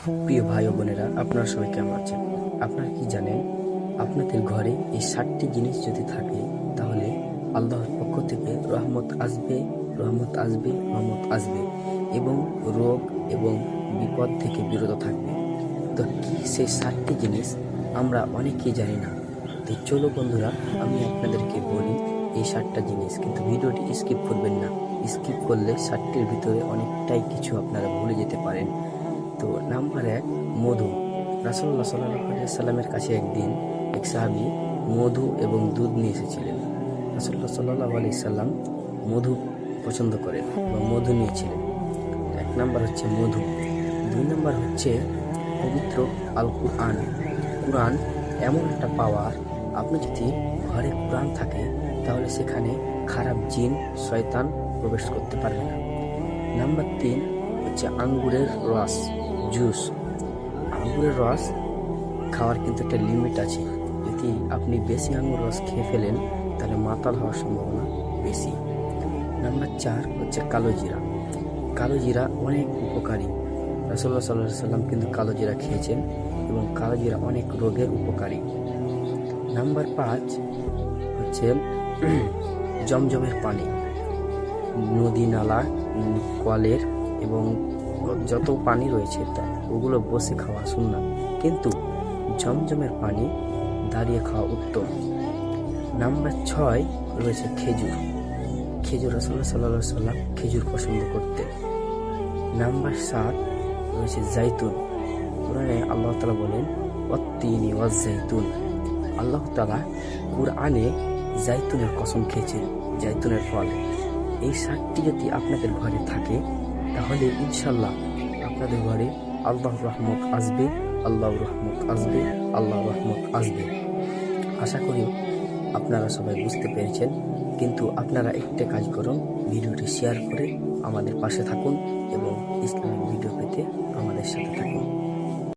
প্রিয় ভাই ও বোনেরা, আপনারা সবাই কেমন আছেন? আপনারা কি জানেন, আপনাদের ঘরে এই 7টি জিনিস যদি থাকে তাহলে আল্লাহর পক্ষ থেকে রহমত আসবে, রহমত আসবে, রহমত আসবে এবং রোগ এবং বিপদ থেকে বিরত থাকবে। তো কি সেই 7টি জিনিস আমরা অনেকেই জানি না। তো চলো বন্ধুরা, আমি আপনাদেরকে বলি এই 7টা জিনিস, কিন্তু ভিডিওটি স্কিপ করবেন না। স্কিপ করলে 7টির ভিতরে অনেকটাই কিছু আপনারা ভুলে যেতে পারেন। তো নাম্বার 1, মধু। রাসূলুল্লাহ সাল্লাল্লাহু আলাইহি সাল্লামের কাছে একদিন এক সাহাবী মধু এবং দুধ নিয়ে এসেছিলেন। রাসূলুল্লাহ সাল্লাল্লাহু আলাইহি সাল্লাম মধু পছন্দ করেন এবং মধু নিয়েছিলেন। 1 নাম্বার হচ্ছে মধু। 2 নাম্বার হচ্ছে পবিত্র আল কুরআন। কুরআন এমন একটা পাওয়ার, আপনি যদি ঘরে কুরআন থাকে তাহলে সেখানে খারাপ জিন শয়তান প্রবেশ করতে পারবে না। নাম্বার 3 হচ্ছে আঙ্গুরের রস, জুস। আঙ্গুরের রস খাওয়ার কিন্তু একটা লিমিট আছে। যদি আপনি বেশি আঙ্গুর রস খেয়ে ফেলেন তাহলে মাতাল হওয়ার সম্ভাবনা বেশি। নাম্বার 4 হচ্ছে কালো জিরা। কালো জিরা অনেক উপকারী। রাসূলুল্লাহ সাল্লাল্লাহু আলাইহি সাল্লাম কিন্তু কালো জিরা খেয়েছেন এবং কালো জিরা অনেক রোগের উপকারী। নাম্বার 5 হচ্ছে জমজমের পানি। নদী, নালা, কলের এবং যত পানি রয়েছে ওগুলো বসে খাওয়া সুন্নাত, কিন্তু জমজমের পানি দাঁড়িয়ে খাওয়া উত্তম। নাম্বার 6 রয়েছে খেজুর। খেজুর, রাসূলুল্লাহ সাল্লাল্লাহু আলাইহি সাল্লাম খেজুর পছন্দ করতেন। নাম্বার 7 রয়েছে জাইতুন। কোরআনে আল্লাহ তাআলা বলেন ওয়াত্তিনি ওয়াজ-জাইতুন। আল্লাহ তাআলা কোরআনে জাইতুনের কসম খেয়েছেন, জাইতুনের ফল। এই 7টি যদি আপনাদের ঘরে থাকে তাহলে ইনশাল্লাহ আপনাদের ঘরে আল্লাহর রহমত আসবে, আল্লাহর রহমত আসবে, আল্লাহর রহমত আসবে। আশা করি আপনারা সবাই বুঝতে পেরেছেন। কিন্তু আপনারা একটা কাজ করুন, ভিডিওটি শেয়ার করে আমাদের পাশে থাকুন এবং ইসলামিক ভিডিও পেতে আমাদের সাথে থাকুন।